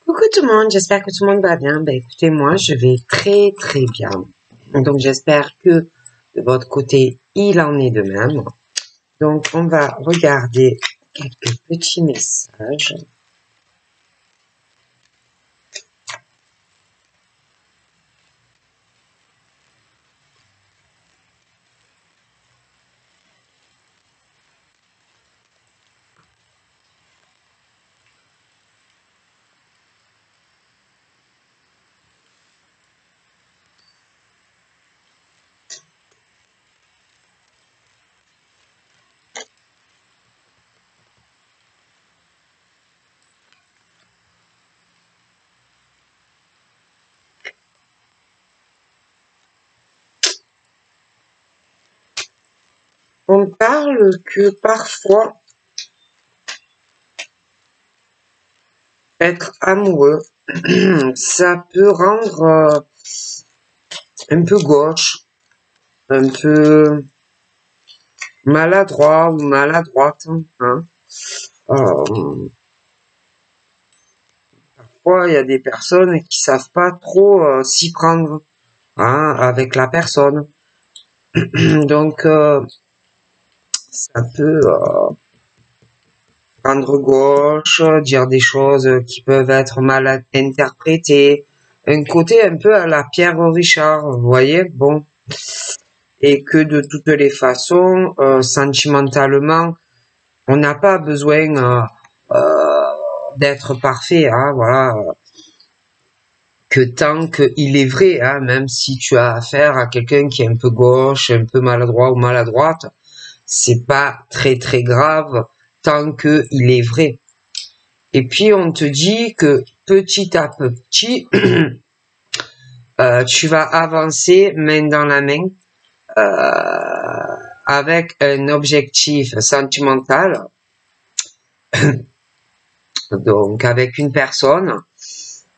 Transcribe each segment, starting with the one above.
Coucou tout le monde, j'espère que tout le monde va bien. Ben écoutez, moi je vais très très bien. Donc j'espère que de votre côté il en est de même. Donc on va regarder quelques petits messages. On parle que parfois être amoureux, ça peut rendre un peu gauche, un peu maladroit ou maladroite. Hein. Parfois il y a des personnes qui savent pas trop s'y prendre hein, avec la personne. Donc ça peut prendre gauche, dire des choses qui peuvent être mal interprétées. Un côté un peu à la Pierre Richard, vous voyez, bon. Et que de toutes les façons, sentimentalement, on n'a pas besoin d'être parfait, hein, voilà. Que tant qu'il est vrai, hein, même si tu as affaire à quelqu'un qui est un peu gauche, un peu maladroit ou maladroite, c'est pas très très grave tant que il est vrai. Et puis on te dit que petit à petit, tu vas avancer main dans la main avec un objectif sentimental, donc avec une personne.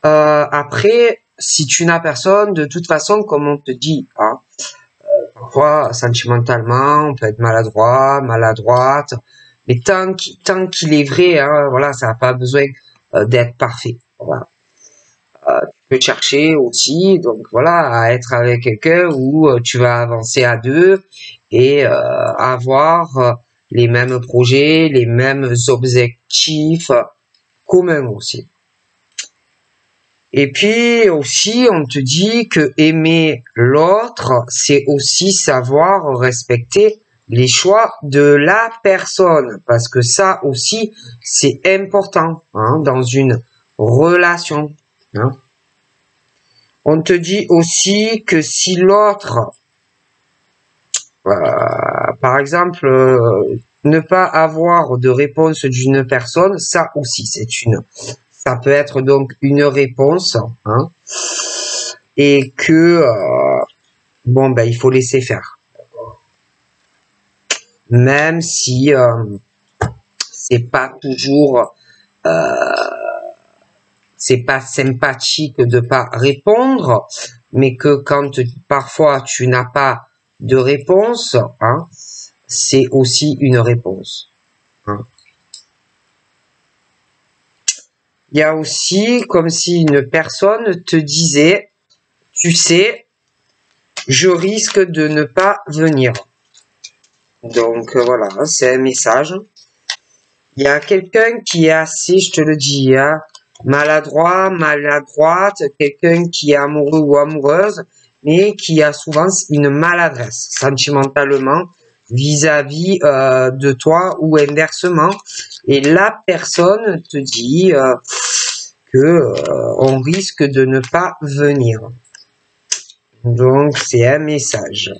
Après, si tu n'as personne, de toute façon, comme on te dit, hein, parfois sentimentalement, on peut être maladroit, maladroite, mais tant qu'il est vrai, hein, voilà, ça n'a pas besoin d'être parfait. Voilà. Tu peux chercher aussi, donc voilà, à être avec quelqu'un où tu vas avancer à deux et avoir les mêmes projets, les mêmes objectifs communs aussi. Et puis aussi, on te dit que aimer l'autre, c'est aussi savoir respecter les choix de la personne, parce que ça aussi, c'est important hein, dans une relation. Hein. On te dit aussi que si l'autre, par exemple, ne pas avoir de réponse d'une personne, ça aussi, ça peut être donc une réponse, hein, et que bon ben il faut laisser faire, même si c'est pas toujours c'est pas sympathique de pas répondre, mais que quand parfois tu n'as pas de réponse, hein, c'est aussi une réponse. Hein. Il y a aussi comme si une personne te disait, tu sais, je risque de ne pas venir. Donc voilà, c'est un message. Il y a quelqu'un qui est assez, je te le dis, hein, maladroit, maladroite, quelqu'un qui est amoureux ou amoureuse, mais qui a souvent une maladresse sentimentalement vis-à-vis de toi ou inversement. Et la personne te dit que on risque de ne pas venir. Donc c'est un message.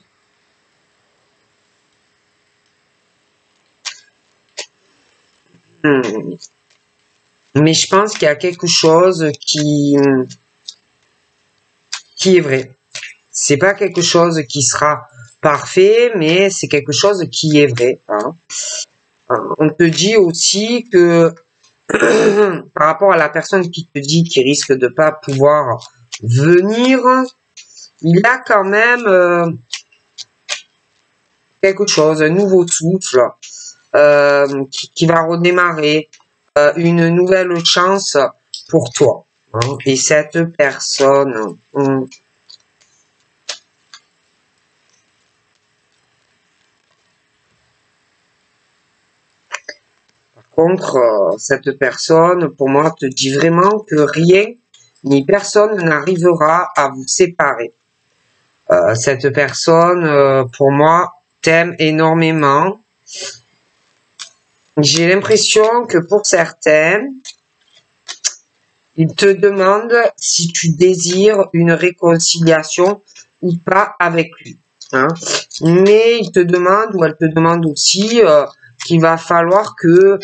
Mais je pense qu'il y a quelque chose qui est vrai. C'est pas quelque chose qui sera parfait, mais c'est quelque chose qui est vrai. Hein. On te dit aussi que par rapport à la personne qui te dit qu'il risque de pas pouvoir venir, il y a quand même quelque chose, un nouveau souffle qui va redémarrer, une nouvelle chance pour toi. Hein. Et cette personne, par contre, cette personne, pour moi, te dit vraiment que rien ni personne n'arrivera à vous séparer. Cette personne, pour moi, t'aime énormément. J'ai l'impression que pour certains, il te demande si tu désires une réconciliation ou pas avec lui. Hein. Mais il te demande, ou elle te demande aussi, qu'il va falloir que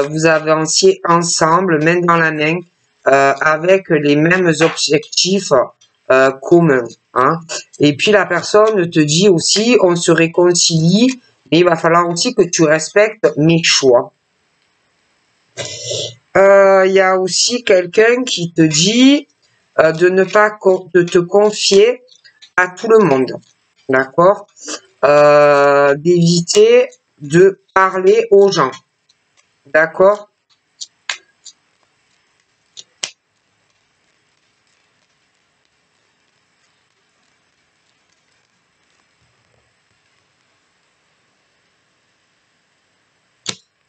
vous avanciez ensemble, main dans la main, avec les mêmes objectifs communs. Hein. Et puis la personne te dit aussi, on se réconcilie, mais il va falloir aussi que tu respectes mes choix. Il y a aussi quelqu'un qui te dit de ne pas de te confier à tout le monde, d'accord? D'éviter de parler aux gens, d'accord?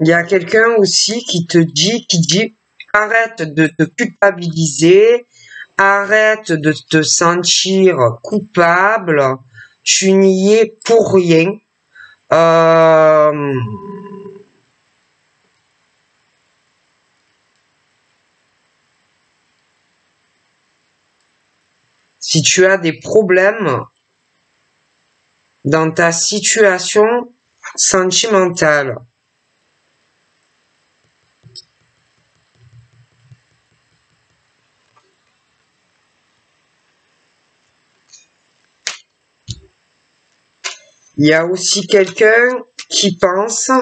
Il y a quelqu'un aussi qui dit, arrête de te culpabiliser, arrête de te sentir coupable, tu n'y es pour rien. Si tu as des problèmes dans ta situation sentimentale, il y a aussi quelqu'un qui pense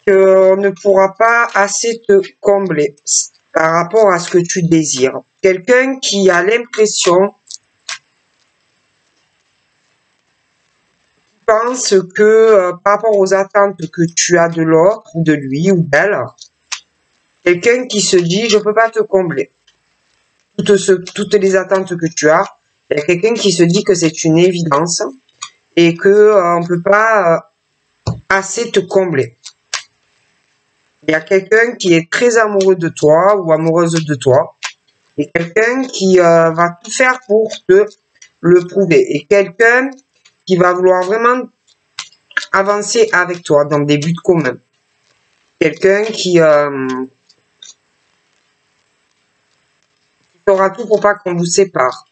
qu'on ne pourra pas assez te combler par rapport à ce que tu désires. Quelqu'un qui a l'impression, pense que par rapport aux attentes que tu as de l'autre, ou de lui, ou d'elle, quelqu'un qui se dit, je peux pas te combler. Toutes les attentes que tu as, il y a quelqu'un qui se dit que c'est une évidence et que on peut pas assez te combler. Il y a quelqu'un qui est très amoureux de toi ou amoureuse de toi et quelqu'un qui va tout faire pour te le prouver et quelqu'un qui va vouloir vraiment avancer avec toi dans des buts communs. Quelqu'un qui fera tout pour pas qu'on vous sépare.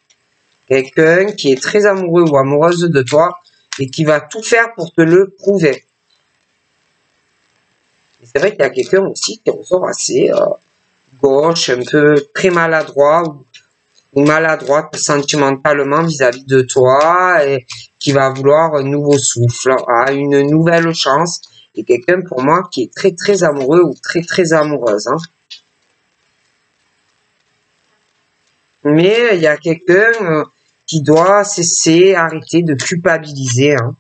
Quelqu'un qui est très amoureux ou amoureuse de toi et qui va tout faire pour te le prouver. Et c'est vrai qu'il y a quelqu'un aussi qui ressort assez gauche, un peu très maladroit ou maladroite sentimentalement vis-à-vis de toi et qui va vouloir un nouveau souffle, une nouvelle chance. Et quelqu'un pour moi qui est très très amoureux ou très très amoureuse. Hein. Mais il y a quelqu'un qui doit cesser, arrêter de culpabiliser. Hein.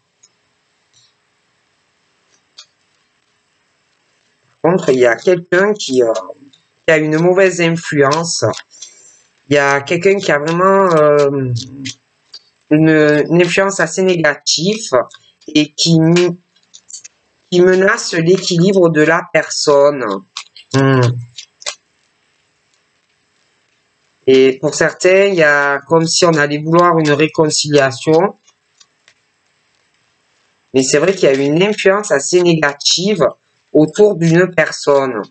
Par contre, il y a quelqu'un qui a une mauvaise influence. Il y a quelqu'un qui a vraiment une influence assez négative et qui menace l'équilibre de la personne. Et pour certains, il y a comme si on allait vouloir une réconciliation. Mais c'est vrai qu'il y a une influence assez négative autour d'une personne.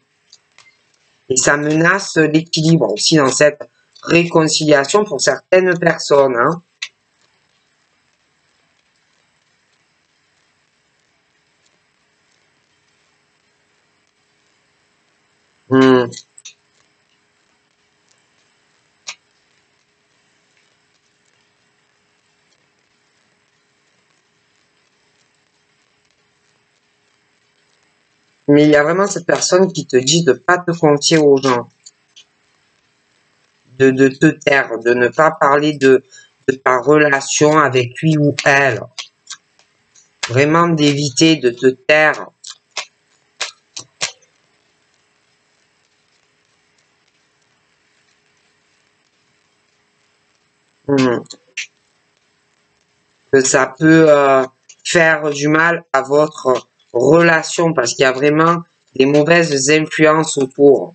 Et ça menace l'équilibre aussi dans cette réconciliation pour certaines personnes. Hein. Mais il y a vraiment cette personne qui te dit de pas te confier aux gens, de te taire, de ne pas parler de ta relation avec lui ou elle. Vraiment d'éviter de te taire. Hmm. Que ça peut faire du mal à votre relation parce qu'il y a vraiment des mauvaises influences autour.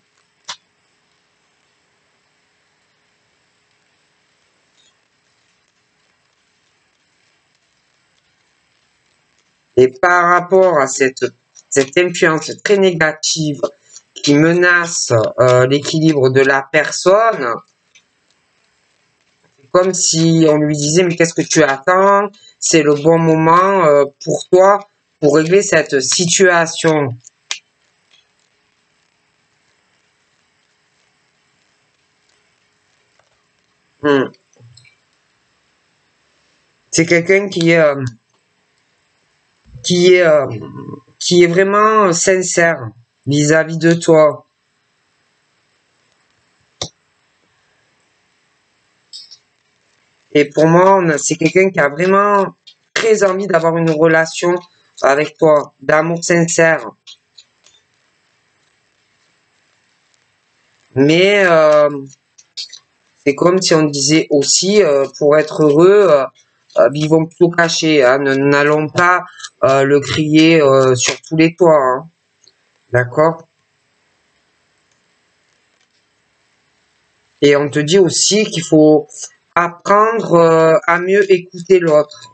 Et par rapport à cette influence très négative qui menace l'équilibre de la personne, c'est comme si on lui disait mais qu'est-ce que tu attends? C'est le bon moment pour toi pour régler cette situation. Hmm. C'est quelqu'un qui est euh, qui est vraiment sincère vis-à-vis de toi. Et pour moi, c'est quelqu'un qui a vraiment très envie d'avoir une relation avec toi, d'amour sincère. Mais c'est comme si on disait aussi, pour être heureux, vivons plutôt cachés. Hein, n'allons pas le crier sur tous les toits. Hein, d'accord? Et on te dit aussi qu'il faut apprendre à mieux écouter l'autre.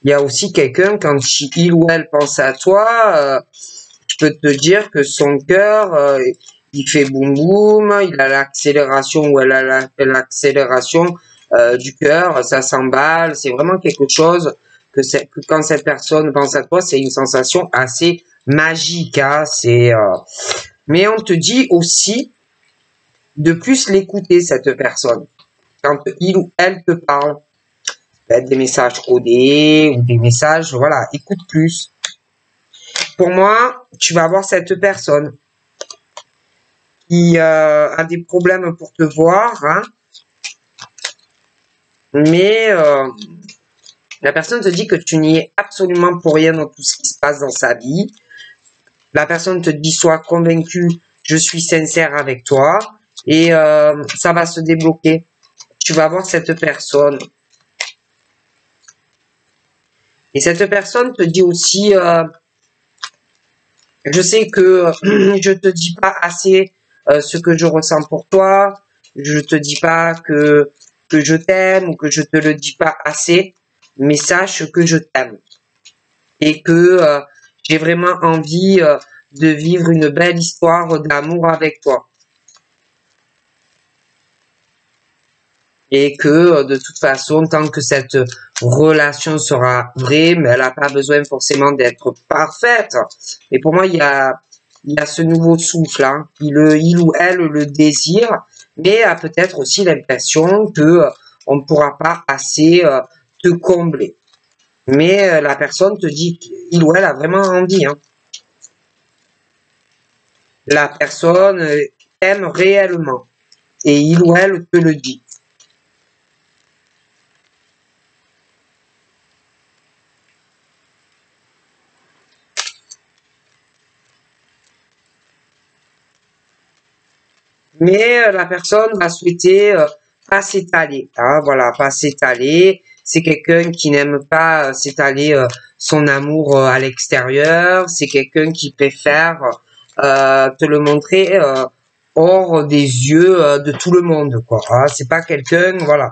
Il y a aussi quelqu'un, quand il ou elle pense à toi, je peux te dire que son cœur, il fait boum boum, il a l'accélération ou elle a l'accélération du cœur, ça s'emballe, c'est vraiment quelque chose que quand cette personne pense à toi, c'est une sensation assez magique. Hein, mais on te dit aussi de plus l'écouter, cette personne, quand il ou elle te parle. Peut-être des messages codés ou des messages, voilà, écoute plus. Pour moi, tu vas avoir cette personne qui a des problèmes pour te voir, hein, mais la personne te dit que tu n'y es absolument pour rien dans tout ce qui se passe dans sa vie. La personne te dit sois convaincu, je suis sincère avec toi, et ça va se débloquer. Tu vas voir cette personne. Et cette personne te dit aussi, je sais que je te dis pas assez ce que je ressens pour toi. Je te dis pas que je t'aime ou que je te le dis pas assez, mais sache que je t'aime et que j'ai vraiment envie de vivre une belle histoire d'amour avec toi. Et que de toute façon, tant que cette relation sera vraie, mais elle n'a pas besoin forcément d'être parfaite. Et pour moi, il y a ce nouveau souffle, hein. Il ou elle le désire, mais a peut-être aussi l'impression que on ne pourra pas assez te combler. Mais la personne te dit qu'il ou elle a vraiment envie, hein. La personne aime réellement et il ou elle te le dit. Mais la personne va souhaiter pas s'étaler, hein, voilà, pas s'étaler. C'est quelqu'un qui n'aime pas s'étaler son amour à l'extérieur. C'est quelqu'un qui préfère te le montrer hors des yeux de tout le monde, quoi. Hein. C'est pas quelqu'un, voilà.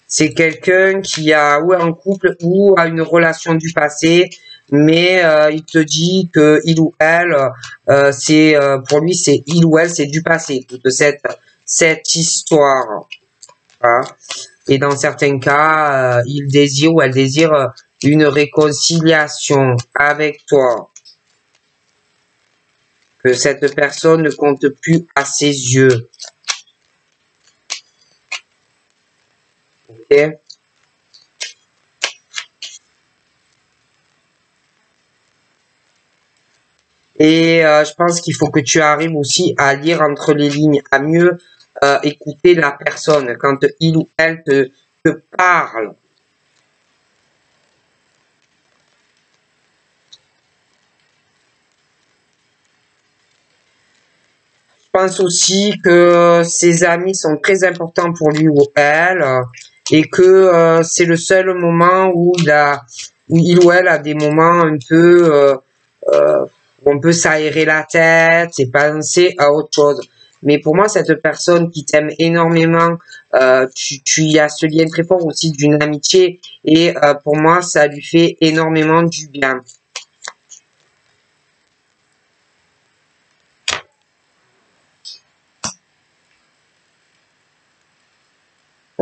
C'est quelqu'un qui a ou un couple ou a une relation du passé, mais il te dit que il ou elle, c'est pour lui c'est il ou elle c'est du passé toute cette histoire. Hein. Et dans certains cas, il désire ou elle désire une réconciliation avec toi, que cette personne ne compte plus à ses yeux. Ok? Et je pense qu'il faut que tu arrives aussi à lire entre les lignes, à mieux écouter la personne quand il ou elle te parle. pense aussi que ses amis sont très importants pour lui ou elle et que c'est le seul moment où il ou elle a des moments un peu où on peut s'aérer la tête et penser à autre chose. Mais pour moi, cette personne qui t'aime énormément, tu y as ce lien très fort aussi d'une amitié et pour moi, ça lui fait énormément du bien.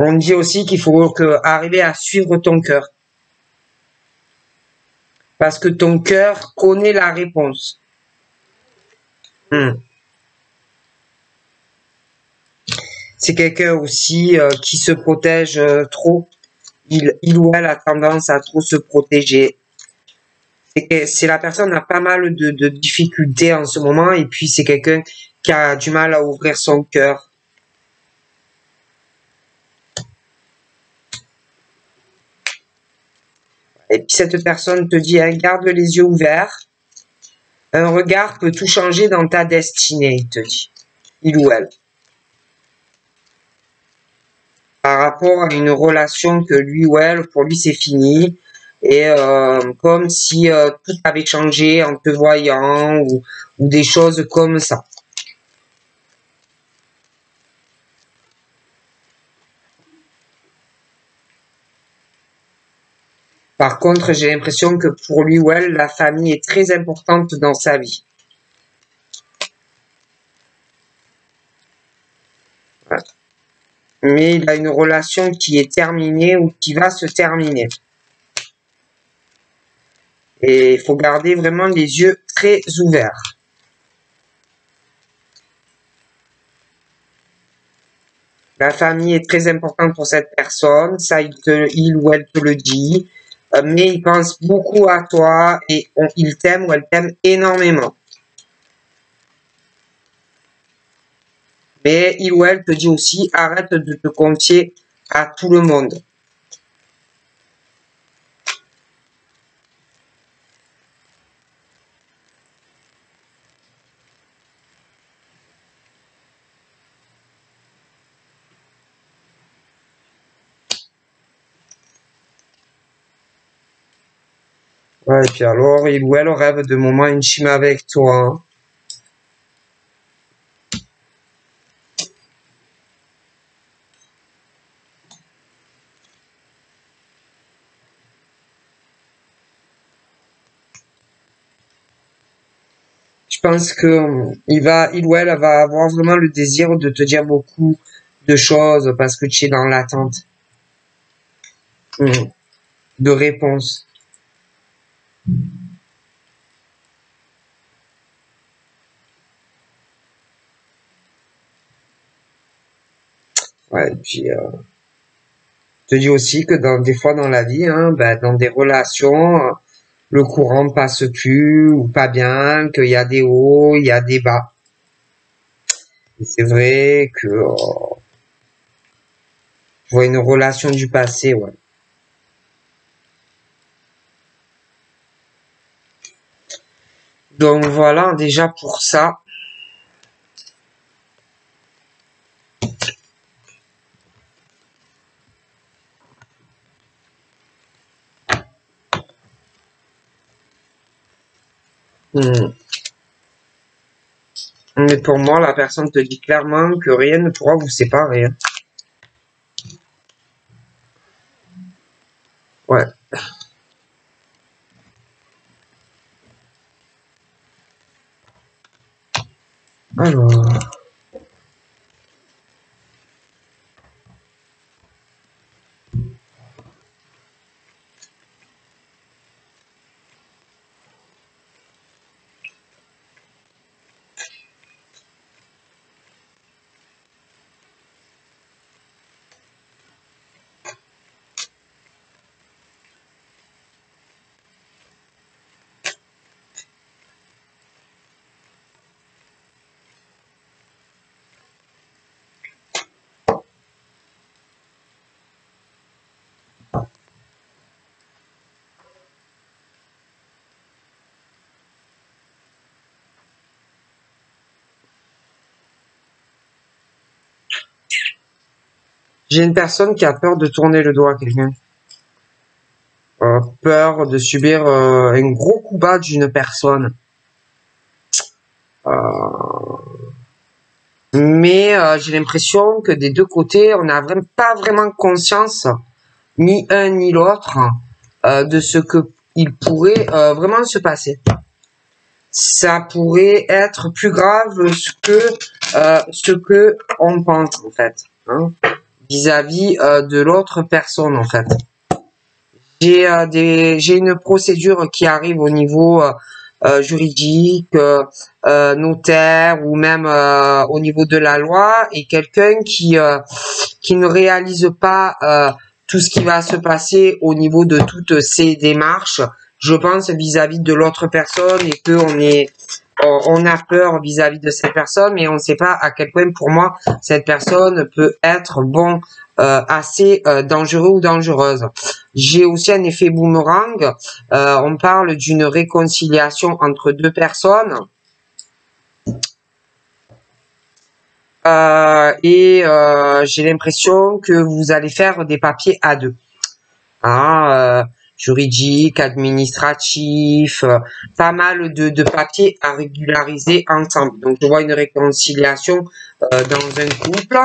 On dit aussi qu'il faut arriver à suivre ton cœur. Parce que ton cœur connaît la réponse. C'est quelqu'un aussi qui se protège trop. Il ou elle a tendance à trop se protéger. C'est la personne a pas mal de difficultés en ce moment et puis c'est quelqu'un qui a du mal à ouvrir son cœur. Et puis cette personne te dit, hein, garde les yeux ouverts. Un regard peut tout changer dans ta destinée, il te dit. Il ou elle. Par rapport à une relation que lui ou elle, pour lui, c'est fini. Et comme si tout avait changé en te voyant ou des choses comme ça. Par contre, j'ai l'impression que pour lui ou elle, la famille est très importante dans sa vie. Voilà. Mais il a une relation qui est terminée ou qui va se terminer. Et il faut garder vraiment les yeux très ouverts. La famille est très importante pour cette personne, ça il ou elle te le dit, mais il pense beaucoup à toi et il t'aime ou elle t'aime énormément. Mais il ou elle te dit aussi, arrête de te confier à tout le monde. Ouais, et puis alors, il ou elle rêve de moments intimes avec toi, hein. Je pense que il ou elle va avoir vraiment le désir de te dire beaucoup de choses parce que tu es dans l'attente de réponses. Ouais, et puis te dis aussi que des fois dans la vie, hein, dans des relations, le courant passe plus ou pas bien, qu'il y a des hauts, il y a des bas. Et c'est vrai que je vois une relation du passé, ouais. Donc voilà, déjà pour ça. Hmm. Mais pour moi, la personne te dit clairement que rien ne pourra vous séparer, hein. Ouais. Alors. J'ai une personne qui a peur de tourner le dos à quelqu'un. Peur de subir un gros coup bas d'une personne. Mais j'ai l'impression que des deux côtés, on n'a pas vraiment conscience, ni un ni l'autre, de ce que il pourrait vraiment se passer. Ça pourrait être plus grave ce que on pense en fait, hein, vis-à-vis de l'autre personne en fait. J'ai une procédure qui arrive au niveau juridique, notaire ou même au niveau de la loi, et quelqu'un qui ne réalise pas tout ce qui va se passer au niveau de toutes ces démarches, je pense vis-à-vis de l'autre personne, et que on a peur vis-à-vis de cette personne, mais on ne sait pas à quel point pour moi cette personne peut être assez dangereux ou dangereuse. J'ai aussi un effet boomerang. On parle d'une réconciliation entre deux personnes. J'ai l'impression que vous allez faire des papiers à deux. Hein, juridique, administratif, pas mal de papiers à régulariser ensemble. Donc je vois une réconciliation dans un couple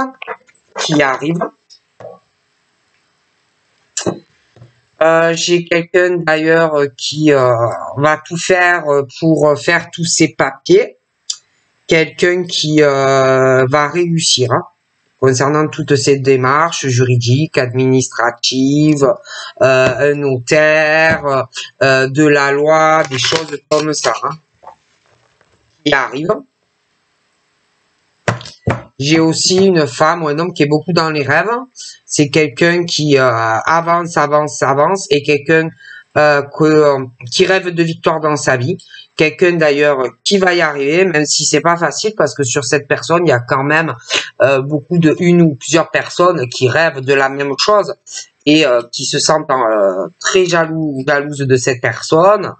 qui arrive. J'ai quelqu'un d'ailleurs qui va tout faire pour faire tous ces papiers. Quelqu'un qui va réussir hein, concernant toutes ces démarches juridiques, administratives, un notaire, de la loi, des choses comme ça hein, qui arrivent. J'ai aussi une femme ou un homme qui est beaucoup dans les rêves. C'est quelqu'un qui avance et quelqu'un qui rêve de victoire dans sa vie. Quelqu'un d'ailleurs qui va y arriver, même si c'est pas facile parce que sur cette personne, il y a quand même beaucoup de une ou plusieurs personnes qui rêvent de la même chose et qui se sentent très jalouses de cette personne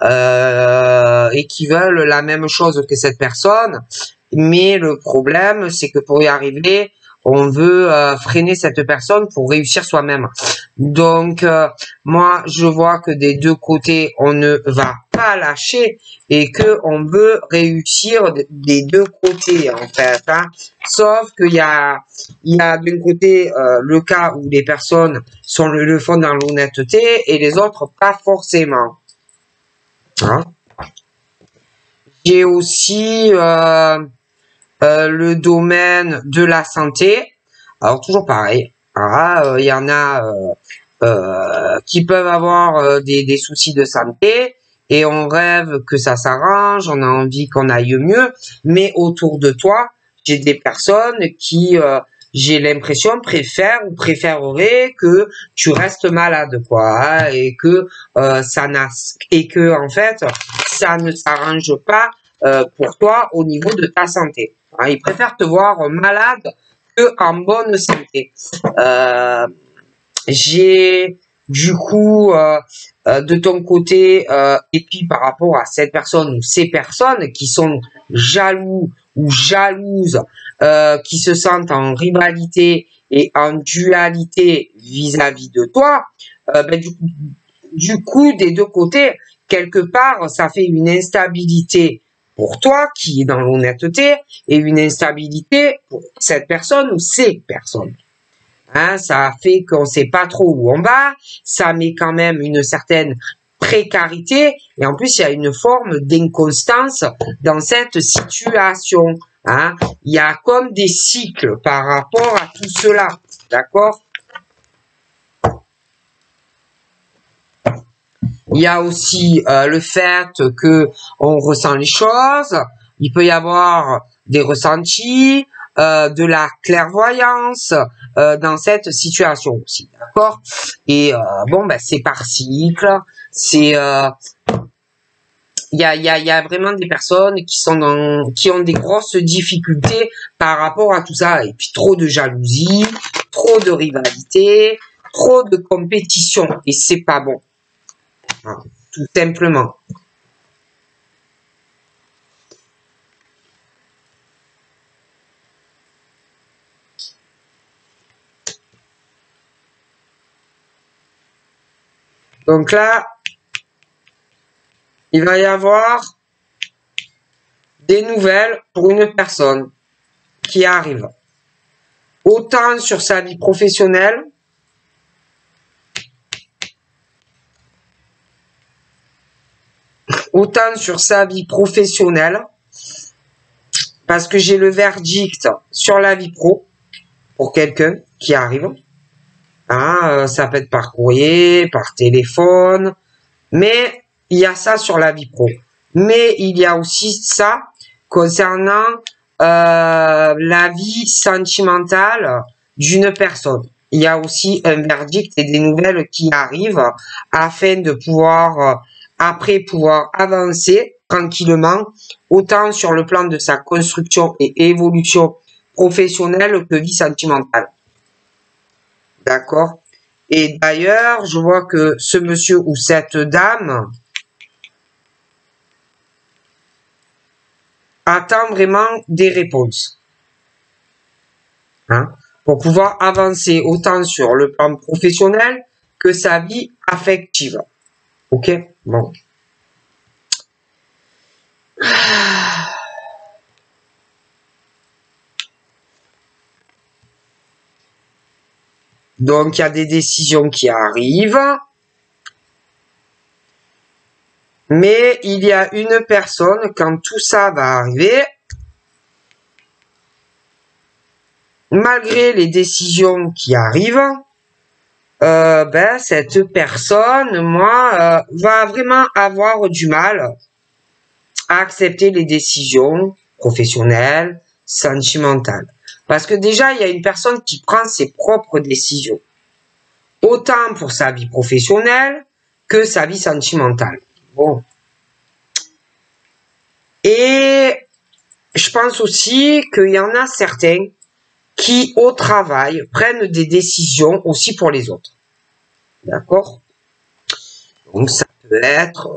et qui veulent la même chose que cette personne. Mais le problème, c'est que pour y arriver, on veut freiner cette personne pour réussir soi-même. Donc, moi, je vois que des deux côtés, on ne va pas lâcher et que on veut réussir des deux côtés, en fait. Hein. Sauf qu'il y a d'un côté le cas où les personnes le font dans l'honnêteté et les autres pas forcément. Hein. J'ai aussi le domaine de la santé. Alors toujours pareil, il y en a qui peuvent avoir des soucis de santé et on rêve que ça s'arrange, on a envie qu'on aille mieux, mais autour de toi, j'ai des personnes qui, j'ai l'impression, préféreraient que tu restes malade, quoi, hein, et que en fait, ça ne s'arrange pas pour toi au niveau de ta santé. Hein, ils préfèrent te voir malade que en bonne santé. J'ai du coup de ton côté et puis par rapport à cette personne ou ces personnes qui sont jaloux ou jalouses, qui se sentent en rivalité et en dualité vis-à-vis de toi, du coup des deux côtés, quelque part, ça fait une instabilité pour toi qui est dans l'honnêteté et une instabilité pour cette personne ou ces personnes. Hein, ça fait qu'on sait pas trop où on va, ça met quand même une certaine précarité et en plus il y a une forme d'inconstance dans cette situation. Hein. Il y a comme des cycles par rapport à tout cela, d'accord? Il y a aussi le fait que on ressent les choses. Il peut y avoir des ressentis, de la clairvoyance dans cette situation aussi, d'accord? Et c'est par cycle. C'est il y a vraiment des personnes qui ont des grosses difficultés par rapport à tout ça. Et puis trop de jalousie, trop de rivalité, trop de compétition. Et c'est pas bon. Tout simplement. Donc là, il va y avoir des nouvelles pour une personne qui arrive. Autant sur sa vie professionnelle, parce que j'ai le verdict sur la vie pro pour quelqu'un qui arrive. Hein, ça peut être par courrier, par téléphone, mais il y a ça sur la vie pro. Mais il y a aussi ça concernant la vie sentimentale d'une personne. Il y a aussi un verdict et des nouvelles qui arrivent afin de pouvoir, après pouvoir avancer tranquillement, autant sur le plan de sa construction et évolution professionnelle que vie sentimentale. D'accord? Et d'ailleurs, je vois que ce monsieur ou cette dame attend vraiment des réponses. Hein? Pour pouvoir avancer autant sur le plan professionnel que sa vie affective. Ok? Bon. Donc, il y a des décisions qui arrivent. Mais il y a une personne, quand tout ça va arriver, malgré les décisions qui arrivent, cette personne, moi, va vraiment avoir du mal à accepter les décisions professionnelles, sentimentales. Parce que déjà, il y a une personne qui prend ses propres décisions. Autant pour sa vie professionnelle que sa vie sentimentale. Bon. Et je pense aussi qu'il y en a certains qui, au travail, prennent des décisions aussi pour les autres. D'accord? Donc, ça peut être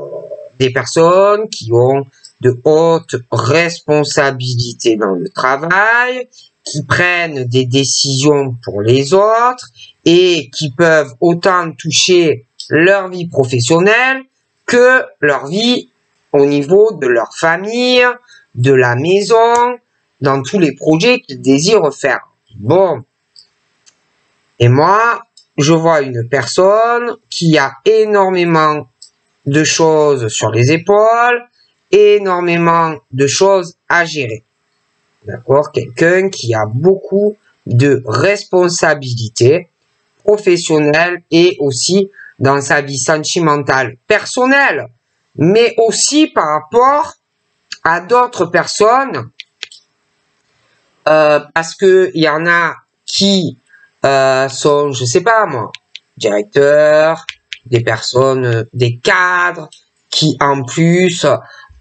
des personnes qui ont de hautes responsabilités dans le travail, qui prennent des décisions pour les autres et qui peuvent autant toucher leur vie professionnelle que leur vie au niveau de leur famille, de la maison, dans tous les projets qu'ils désirent faire. Bon. Et moi, je vois une personne qui a énormément de choses sur les épaules, énormément de choses à gérer. D'accord? Quelqu'un qui a beaucoup de responsabilités professionnelles et aussi dans sa vie sentimentale personnelle, mais aussi par rapport à d'autres personnes, parce que il y en a qui sont, je sais pas moi, directeurs, des personnes, des cadres, qui en plus,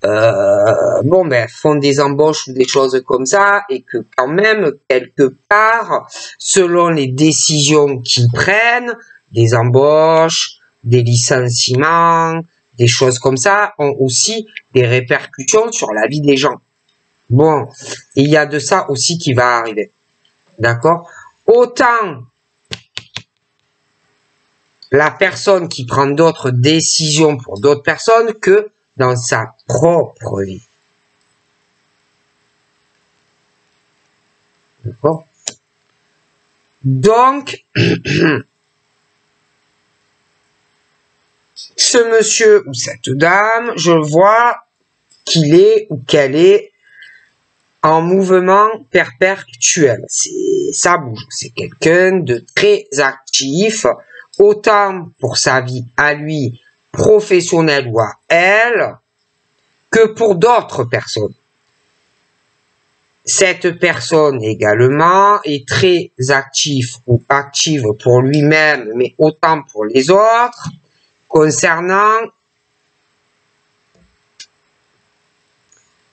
font des embauches ou des choses comme ça, et que quand même, quelque part, selon les décisions qu'ils prennent, des embauches, des licenciements, des choses comme ça, ont aussi des répercussions sur la vie des gens. Bon, il y a de ça aussi qui va arriver. D'accord? Autant la personne qui prend d'autres décisions pour d'autres personnes que dans sa propre vie. D'accord? Donc, ce monsieur ou cette dame, je vois qu'il est ou qu'elle est en mouvement perpétuel. Ça bouge. C'est quelqu'un de très actif, autant pour sa vie à lui, professionnelle ou à elle, que pour d'autres personnes. Cette personne également est très active ou active pour lui-même, mais autant pour les autres, concernant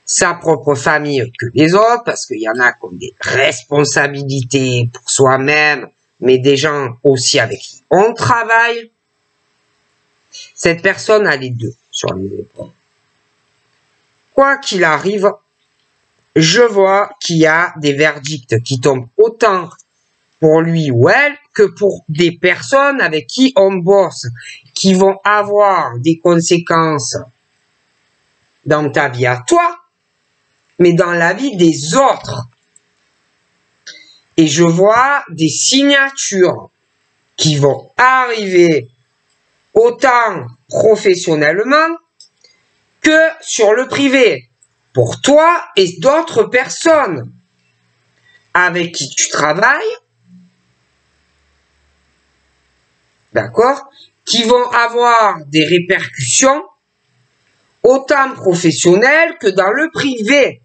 sa propre famille que les autres, parce qu'il y en a qui ont des responsabilités pour soi-même, mais des gens aussi avec qui on travaille. Cette personne a les deux sur les épaules. Quoi qu'il arrive, je vois qu'il y a des verdicts qui tombent autant pour lui ou elle que pour des personnes avec qui on bosse, qui vont avoir des conséquences dans ta vie à toi, mais dans la vie des autres. Et je vois des signatures qui vont arriver autant professionnellement que sur le privé, pour toi et d'autres personnes avec qui tu travailles, d'accord, qui vont avoir des répercussions autant professionnelles que dans le privé.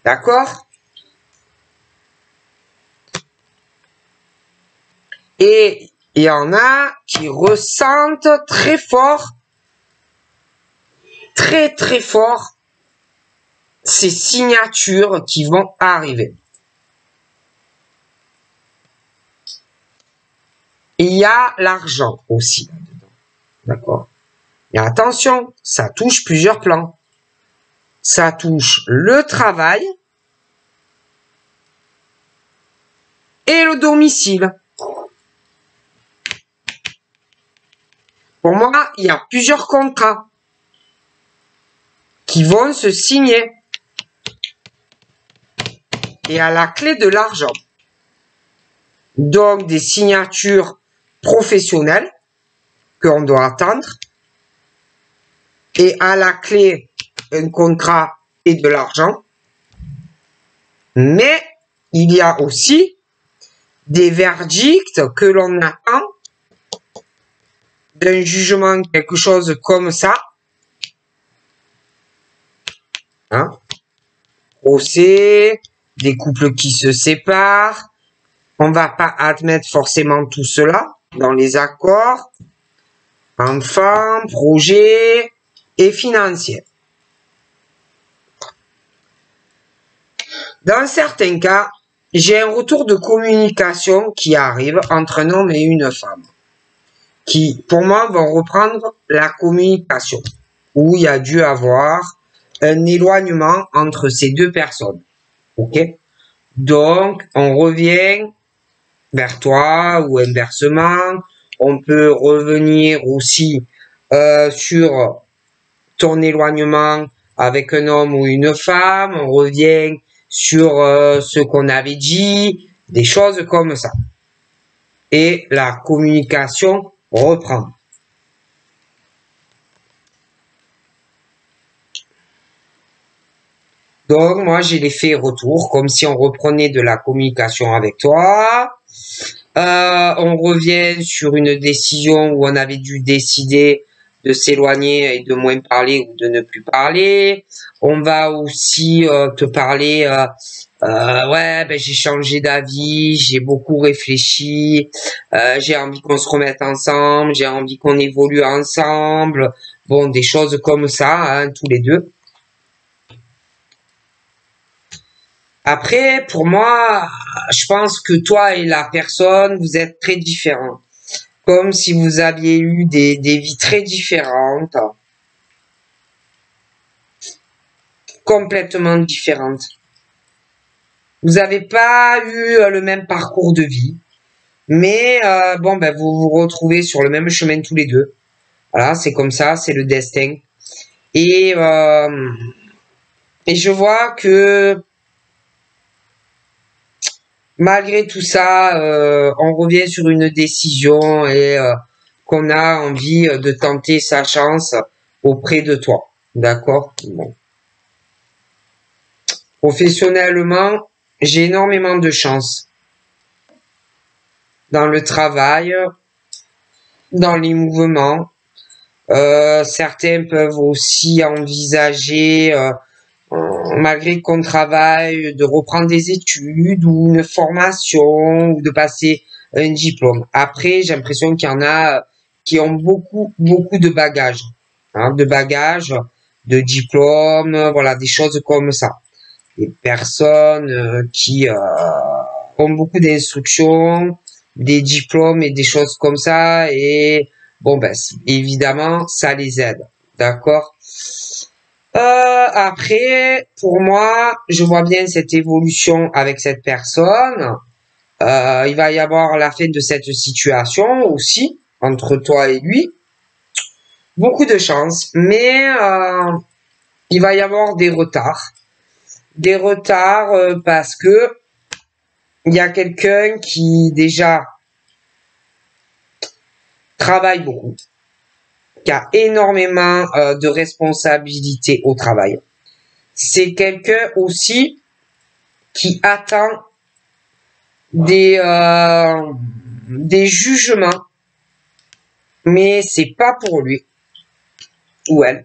D'accord? Et il y en a qui ressentent très fort, très très fort, ces signatures qui vont arriver. Et il y a l'argent aussi là-dedans. D'accord? Et attention, ça touche plusieurs plans. Ça touche le travail et le domicile. Pour moi, il y a plusieurs contrats qui vont se signer. Et à la clé de l'argent. Donc, des signatures professionnelles qu'on doit attendre. Et à la clé, un contrat et de l'argent. Mais il y a aussi des verdicts que l'on attend d'un jugement, quelque chose comme ça. Hein? Procès, des couples qui se séparent. On va pas admettre forcément tout cela dans les accords. Enfants, projets et financiers. Dans certains cas, j'ai un retour de communication qui arrive entre un homme et une femme, qui, pour moi, vont reprendre la communication, où il y a dû avoir un éloignement entre ces deux personnes. Ok? Donc, on revient vers toi ou inversement. On peut revenir aussi sur ton éloignement avec un homme ou une femme. On revient sur ce qu'on avait dit, des choses comme ça. Et la communication reprend. Donc, moi, j'ai l'effet retour, comme si on reprenait de la communication avec toi. On revient sur une décision où on avait dû décider de s'éloigner et de moins parler ou de ne plus parler. On va aussi te parler, ouais, ben j'ai changé d'avis, j'ai beaucoup réfléchi, j'ai envie qu'on se remette ensemble, j'ai envie qu'on évolue ensemble. Bon, des choses comme ça, hein, tous les deux. Après, pour moi, je pense que toi et la personne, vous êtes très différents. Comme si vous aviez eu des vies très différentes. Complètement différentes. Vous n'avez pas eu le même parcours de vie. Mais bon, ben vous vous retrouvez sur le même chemin tous les deux. Voilà, c'est comme ça, c'est le destin. Et je vois que malgré tout ça, on revient sur une décision et qu'on a envie de tenter sa chance auprès de toi. D'accord? Bon. Professionnellement, j'ai énormément de chance. Dans le travail, dans les mouvements. Certains peuvent aussi envisager, malgré qu'on travaille, de reprendre des études ou une formation ou de passer un diplôme. Après, j'ai l'impression qu'il y en a qui ont beaucoup de bagages, hein, de diplômes, voilà, des choses comme ça. Des personnes qui ont beaucoup d'instructions, des diplômes et des choses comme ça, et bon, ben, évidemment, ça les aide. D'accord? Après, pour moi, je vois bien cette évolution avec cette personne. Il va y avoir la fin de cette situation aussi, entre toi et lui. Beaucoup de chance, mais il va y avoir des retards. Des retards parce que il y a quelqu'un qui déjà travaille beaucoup, qui a énormément de responsabilités au travail. C'est quelqu'un aussi qui attend des jugements, mais c'est pas pour lui ou elle.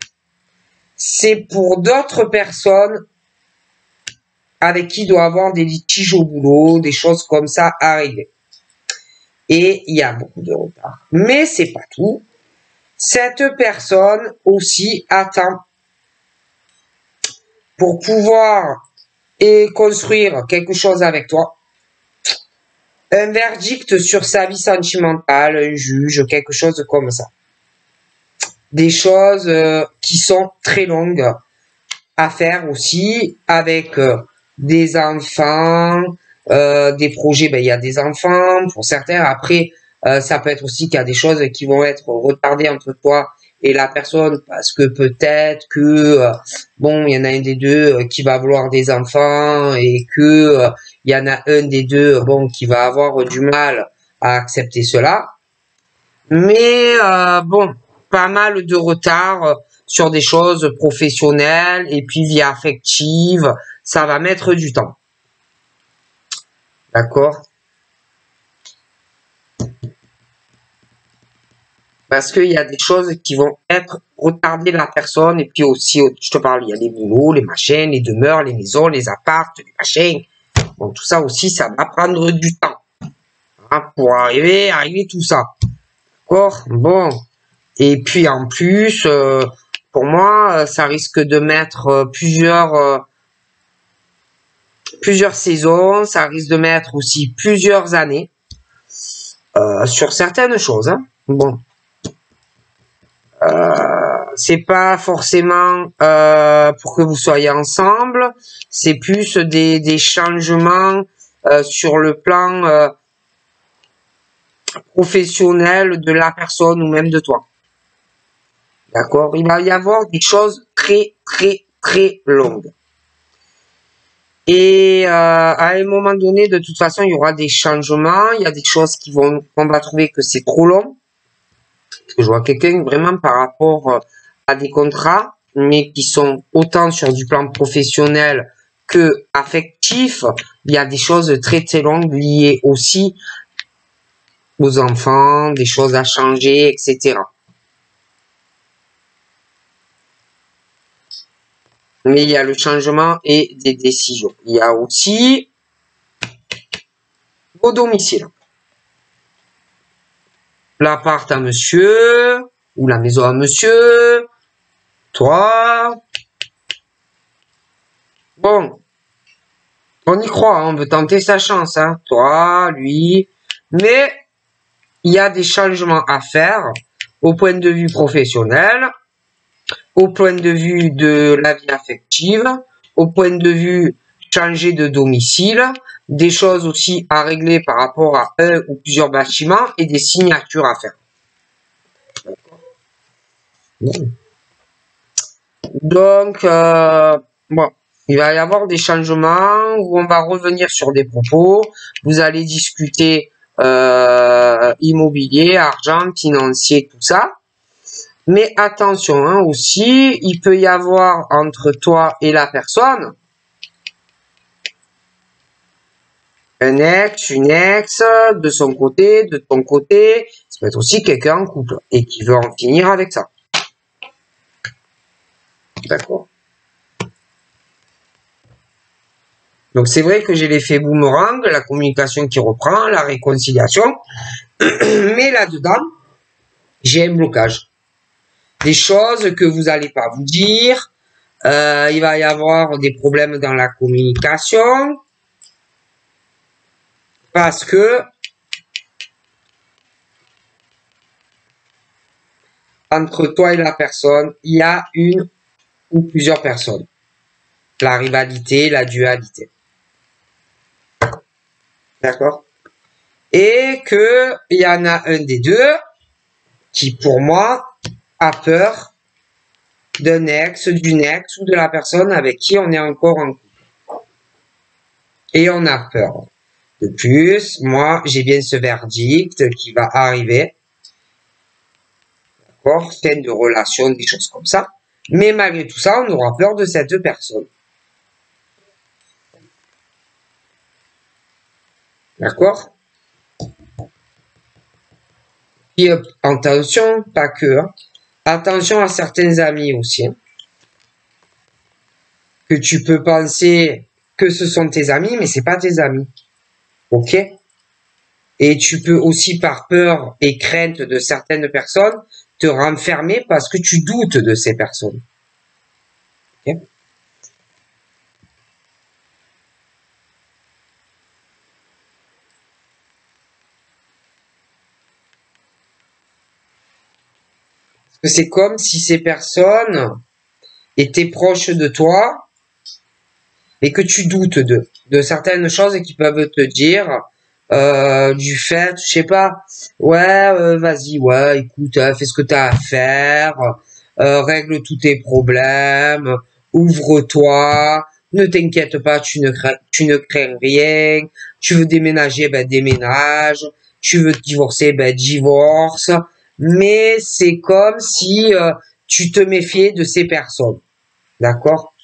C'est pour d'autres personnes avec qui il doit avoir des litiges au boulot, des choses comme ça à régler. Et il y a beaucoup de retard. Mais c'est pas tout. Cette personne aussi attend pour pouvoir construire quelque chose avec toi, un verdict sur sa vie sentimentale, un juge, quelque chose comme ça. Des choses qui sont très longues à faire aussi, avec des enfants, des projets, ben il y a des enfants pour certains. Après, ça peut être aussi qu'il y a des choses qui vont être retardées entre toi et la personne parce que peut-être que bon, il y en a un des deux qui va vouloir des enfants et que il y en a un des deux bon qui va avoir du mal à accepter cela. Mais bon, pas mal de retard sur des choses professionnelles et puis vie affective, ça va mettre du temps. D'accord? Parce qu'il y a des choses qui vont être retardées la personne et puis aussi, je te parle, il y a les boulots, les machins, les demeures, les maisons, les apparts, les machins. Bon, tout ça aussi, ça va prendre du temps hein, pour arriver tout ça. D'accord? Bon. Et puis en plus, pour moi, ça risque de mettre plusieurs saisons, ça risque de mettre aussi plusieurs années sur certaines choses. Hein. Bon, c'est pas forcément pour que vous soyez ensemble, c'est plus des changements sur le plan professionnel de la personne ou même de toi. D'accord? Il va y avoir des choses très, très, très longues. Et à un moment donné, de toute façon, il y aura des changements. Il y a des choses qu'on va trouver que c'est trop long. Parce que je vois quelqu'un vraiment par rapport à des contrats, mais qui sont autant sur du plan professionnel que affectif. Il y a des choses très très longues liées aussi aux enfants, des choses à changer, etc. Mais il y a le changement et des décisions. Il y a aussi vos domiciles. L'appart à monsieur, ou la maison à monsieur, toi. Bon, on y croit, hein, on veut tenter sa chance, hein. Toi, lui. Mais il y a des changements à faire au point de vue professionnel, au point de vue de la vie affective, au point de vue changer de domicile, des choses aussi à régler par rapport à un ou plusieurs bâtiments et des signatures à faire. Donc, bon, il va y avoir des changements où on va revenir sur des propos. Vous allez discuter immobilier, argent, financier, tout ça. Mais attention hein, aussi, il peut y avoir entre toi et la personne un ex, une ex, de son côté, de ton côté. Ça peut être aussi quelqu'un en couple et qui veut en finir avec ça. D'accord. Donc c'est vrai que j'ai l'effet boomerang, la communication qui reprend, la réconciliation. Mais là-dedans, j'ai un blocage. Des choses que vous n'allez pas vous dire. Il va y avoir des problèmes dans la communication. Parce que entre toi et la personne, il y a une ou plusieurs personnes. La rivalité, la dualité. D'accord? Et que il y en a un des deux qui, pour moi, a peur d'un ex, d'une ex ou de la personne avec qui on est encore en couple. Et on a peur. De plus, moi, j'ai bien ce verdict qui va arriver. D'accord? Fin de relation, des choses comme ça. Mais malgré tout ça, on aura peur de cette personne. D'accord? Et attention, pas que. Hein. Attention à certains amis aussi. Hein, que tu peux penser que ce sont tes amis, mais c'est pas tes amis. Ok? Et tu peux aussi, par peur et crainte de certaines personnes, te renfermer parce que tu doutes de ces personnes. Ok? C'est comme si ces personnes étaient proches de toi et que tu doutes de certaines choses et qui peuvent te dire du fait, je sais pas, ouais, vas-y, ouais, écoute, fais ce que tu as à faire, règle tous tes problèmes, ouvre-toi, ne t'inquiète pas, tu ne crains rien, tu veux déménager, ben déménage, tu veux divorcer, ben divorce, mais c'est comme si tu te méfiais de ces personnes, d'accord?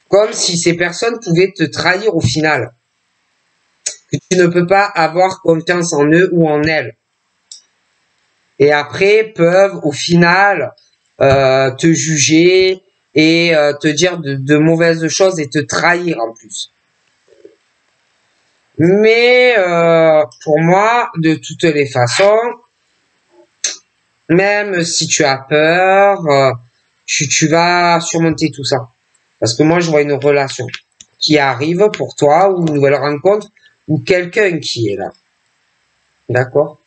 Comme si ces personnes pouvaient te trahir au final. Que tu ne peux pas avoir confiance en eux ou en elles. Et après, peuvent au final te juger et te dire de mauvaises choses et te trahir en plus. Mais pour moi, de toutes les façons, même si tu as peur, tu vas surmonter tout ça. Parce que moi, je vois une relation qui arrive pour toi, ou une nouvelle rencontre, ou quelqu'un qui est là. D'accord?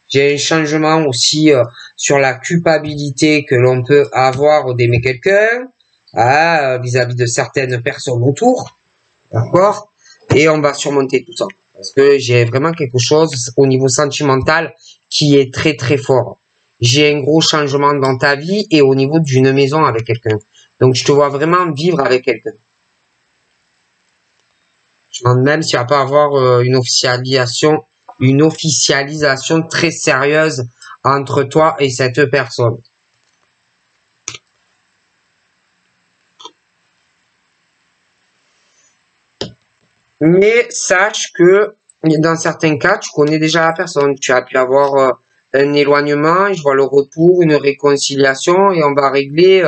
J'ai un changement aussi sur la culpabilité que l'on peut avoir d'aimer quelqu'un, vis-à-vis de certaines personnes autour. D'accord? Et on va surmonter tout ça. Parce que j'ai vraiment quelque chose au niveau sentimental qui est très très fort. J'ai un gros changement dans ta vie et au niveau d'une maison avec quelqu'un. Donc je te vois vraiment vivre avec quelqu'un. Je me demande même s'il va pas avoir une officialisation très sérieuse entre toi et cette personne. Mais sache que dans certains cas, tu connais déjà la personne. Tu as pu avoir un éloignement, je vois le retour, une réconciliation et on va régler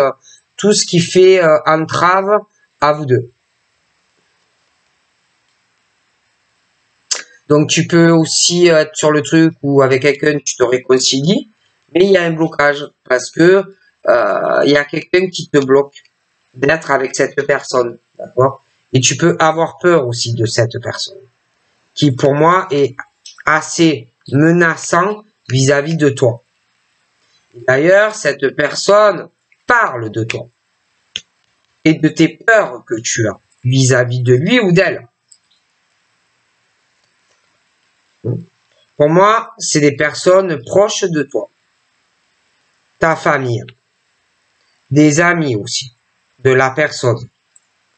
tout ce qui fait entrave à vous deux. Donc tu peux aussi être sur le truc où avec quelqu'un tu te réconcilies, mais il y a un blocage parce que il y a quelqu'un qui te bloque d'être avec cette personne, d'accord? Et tu peux avoir peur aussi de cette personne, qui pour moi est assez menaçant vis-à-vis de toi. D'ailleurs, cette personne parle de toi et de tes peurs que tu as vis-à-vis de lui ou d'elle. Pour moi, c'est des personnes proches de toi. Ta famille, des amis aussi, de la personne.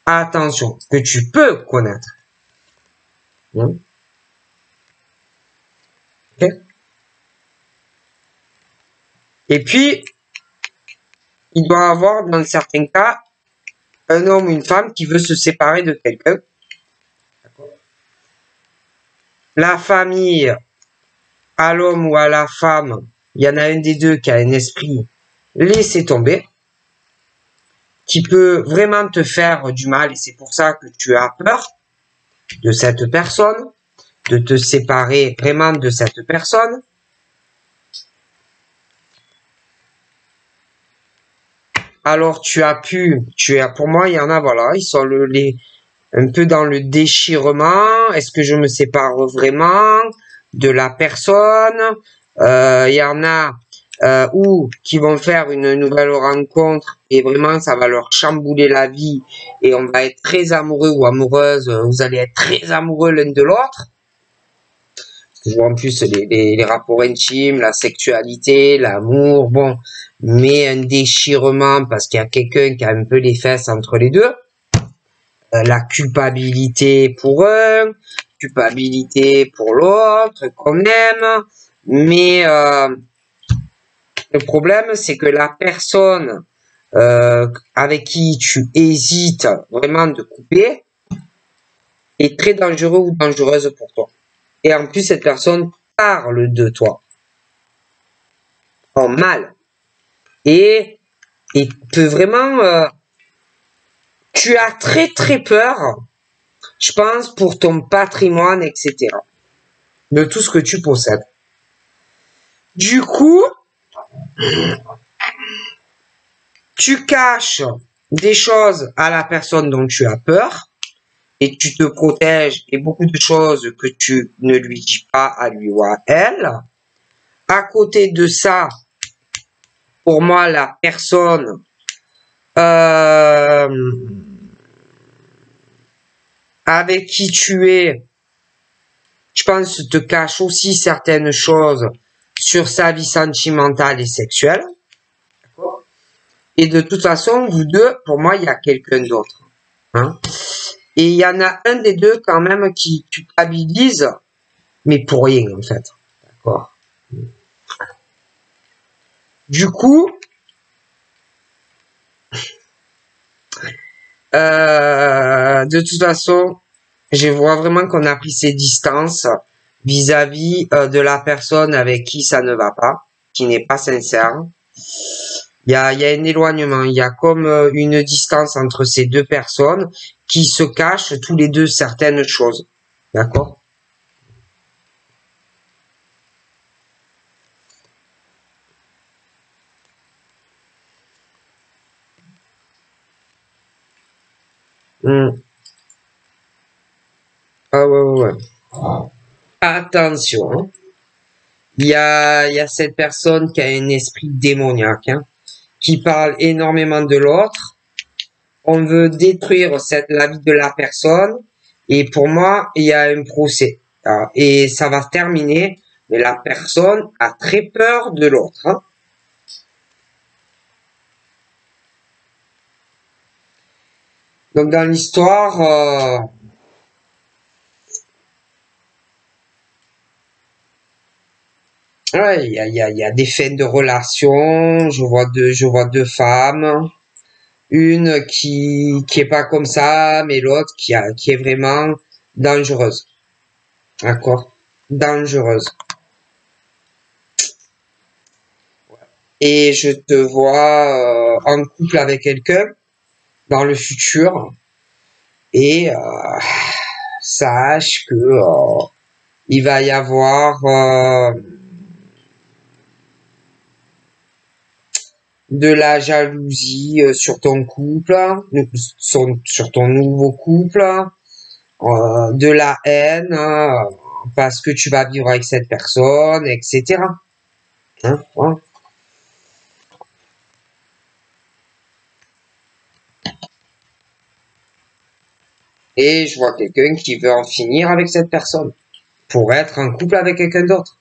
Attention, que tu peux connaître. Okay. Et puis, il doit y avoir, dans certains cas, un homme ou une femme qui veut se séparer de quelqu'un. La famille, à l'homme ou à la femme, il y en a un des deux qui a un esprit laissé tomber, qui peut vraiment te faire du mal, et c'est pour ça que tu as peur de cette personne, de te séparer vraiment de cette personne. Alors pour moi, il y en a, voilà, ils sont un peu dans le déchirement. Est-ce que je me sépare vraiment de la personne? Il y en a ou qui vont faire une nouvelle rencontre et vraiment ça va leur chambouler la vie et on va être très amoureux ou amoureuse, vous allez être très amoureux l'un de l'autre. Je vois en plus les rapports intimes, la sexualité, l'amour, bon, mais un déchirement parce qu'il y a quelqu'un qui a un peu les fesses entre les deux. La culpabilité pour un, culpabilité pour l'autre, qu'on aime, mais le problème c'est que la personne avec qui tu hésites vraiment de couper est très dangereux ou dangereuse pour toi. Et en plus, cette personne parle de toi en mal et peut vraiment... tu as très très peur, je pense, pour ton patrimoine, etc. De tout ce que tu possèdes. Du coup, tu caches des choses à la personne dont tu as peur et tu te protèges et beaucoup de choses que tu ne lui dis pas à lui ou à elle. À côté de ça, pour moi, la personne avec qui tu es, je pense, te cache aussi certaines choses sur sa vie sentimentale et sexuelle. Et de toute façon, vous deux, pour moi, il y a quelqu'un d'autre. Hein. Et il y en a un des deux quand même qui culpabilise, mais pour rien en fait. D'accord. Du coup, de toute façon, je vois vraiment qu'on a pris ses distances vis-à-vis de la personne avec qui ça ne va pas, qui n'est pas sincère. Il y a un éloignement, il y a comme une distance entre ces deux personnes qui se cachent tous les deux certaines choses. D'accord? Ah ouais. Attention, hein. Il y a cette personne qui a un esprit démoniaque, hein, qui parle énormément de l'autre. On veut détruire la vie de la personne. Et pour moi, il y a un procès. Et ça va se terminer. Mais la personne a très peur de l'autre. Hein. Donc dans l'histoire, ouais, il y a des fins de relation. Je vois deux femmes. Une qui est pas comme ça, mais l'autre qui est vraiment dangereuse. D'accord? Dangereuse. Et je te vois en couple avec quelqu'un dans le futur et sache que il va y avoir de la jalousie sur ton couple, sur ton nouveau couple, de la haine parce que tu vas vivre avec cette personne, etc. Hein, hein. Et je vois quelqu'un qui veut en finir avec cette personne pour être en couple avec quelqu'un d'autre.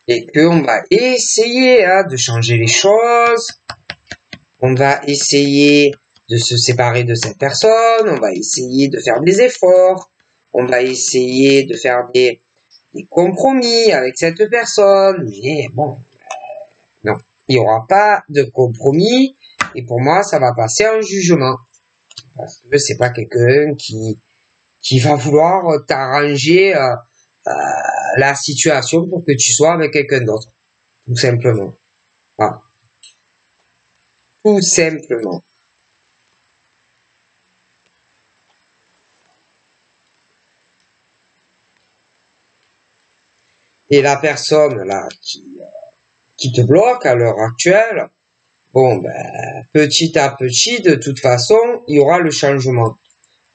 Et qu'on va essayer de changer les choses. On va essayer de se séparer de cette personne. On va essayer de faire des efforts. On va essayer de faire des compromis avec cette personne. Mais bon, non, il n'y aura pas de compromis. Et pour moi, ça va passer en jugement. Parce que c'est pas quelqu'un qui va vouloir t'arranger la situation pour que tu sois avec quelqu'un d'autre. Tout simplement. Voilà. Tout simplement. Et la personne là qui te bloque à l'heure actuelle, bon ben petit à petit, de toute façon, il y aura le changement.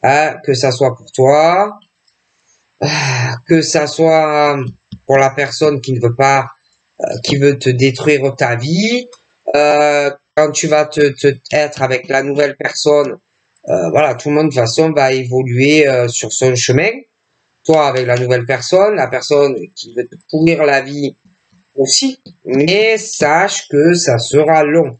hein, que ça soit pour toi, que ça soit pour la personne qui ne veut pas, qui veut te détruire ta vie, quand tu vas être avec la nouvelle personne, voilà, tout le monde de toute façon va évoluer sur son chemin. Toi avec la nouvelle personne, la personne qui veut te pourrir la vie aussi, mais sache que ça sera long.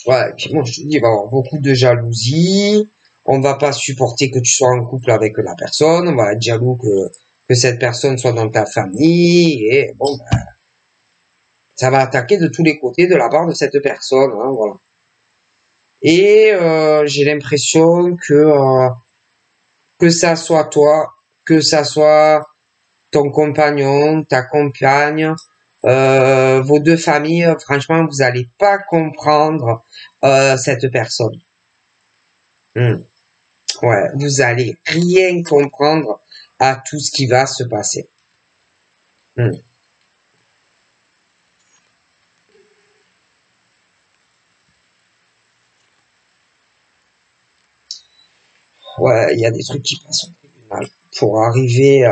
Ouais, et puis moi je te dis, il va y avoir beaucoup de jalousie, on va pas supporter que tu sois en couple avec la personne, on va être jaloux que cette personne soit dans ta famille, et bon, ben, ça va attaquer de tous les côtés de la part de cette personne, hein, voilà. Et j'ai l'impression que ça soit toi, que ça soit ton compagnon, ta compagne, vos deux familles, franchement, vous allez pas comprendre cette personne. Hmm. Ouais, vous allez rien comprendre à tout ce qui va se passer. Hmm. Ouais, il y a des trucs qui passent au tribunal pour arriver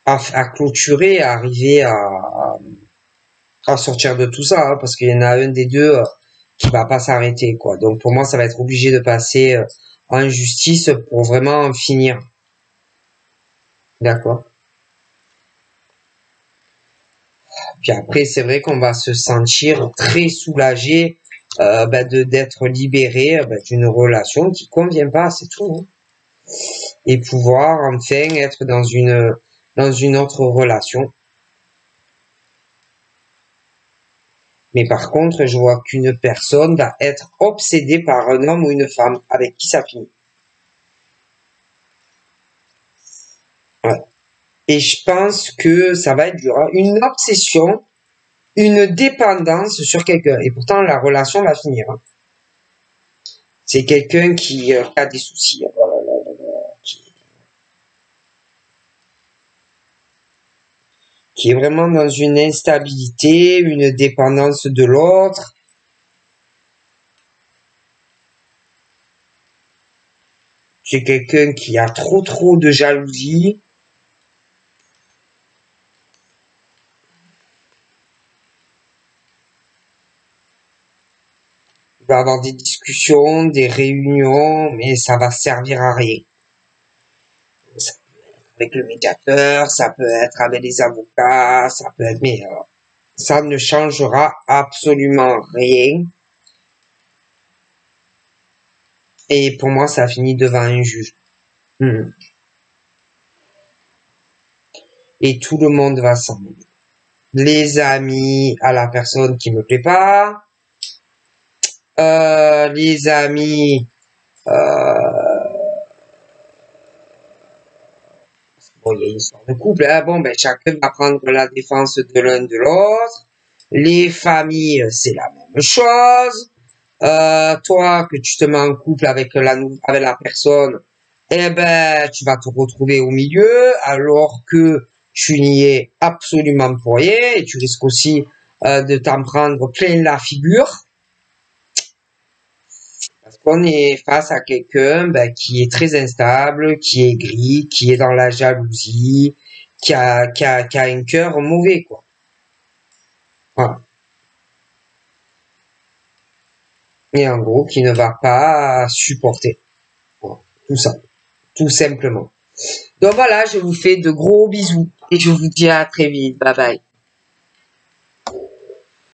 à clôturer, à arriver à sortir de tout ça, hein, parce qu'il y en a un des deux qui va pas s'arrêter, quoi. Donc pour moi, ça va être obligé de passer en justice pour vraiment en finir. D'accord. Puis après, c'est vrai qu'on va se sentir très soulagé de d'être libéré d'une relation qui convient pas, c'est tout, hein. Et pouvoir enfin être dans une autre relation. Mais par contre, je vois qu'une personne va être obsédée par un homme ou une femme avec qui ça finit. Ouais. Et je pense que ça va être dur, hein. Une obsession, une dépendance sur quelqu'un. Et pourtant, la relation va finir, hein. C'est quelqu'un qui a des soucis, hein. Voilà, qui est vraiment dans une instabilité, une dépendance de l'autre. C'est quelqu'un qui a trop de jalousie. Il va avoir des discussions, des réunions, mais ça va servir à rien. Ça peut être avec le médiateur, ça peut être avec les avocats, ça peut être, mais ça ne changera absolument rien. Et pour moi, ça finit devant un juge. Hmm. Et tout le monde va s'en mêler. Les amis à la personne qui me plaît pas, les amis, bon, il y a une histoire de couple, hein, bon, ben, chacun va prendre la défense de l'un de l'autre. Les familles, c'est la même chose. Toi, que tu te mets en couple avec avec la personne, eh ben, tu vas te retrouver au milieu, alors que tu n'y es absolument pour rien, et tu risques aussi de t'en prendre plein la figure. Parce qu'on est face à quelqu'un qui est très instable, qui est gris, qui est dans la jalousie, qui a un cœur mauvais, quoi. Voilà. Et en gros, qui ne va pas supporter. Voilà. Tout ça. Tout simplement. Donc voilà, je vous fais de gros bisous et je vous dis à très vite. Bye bye.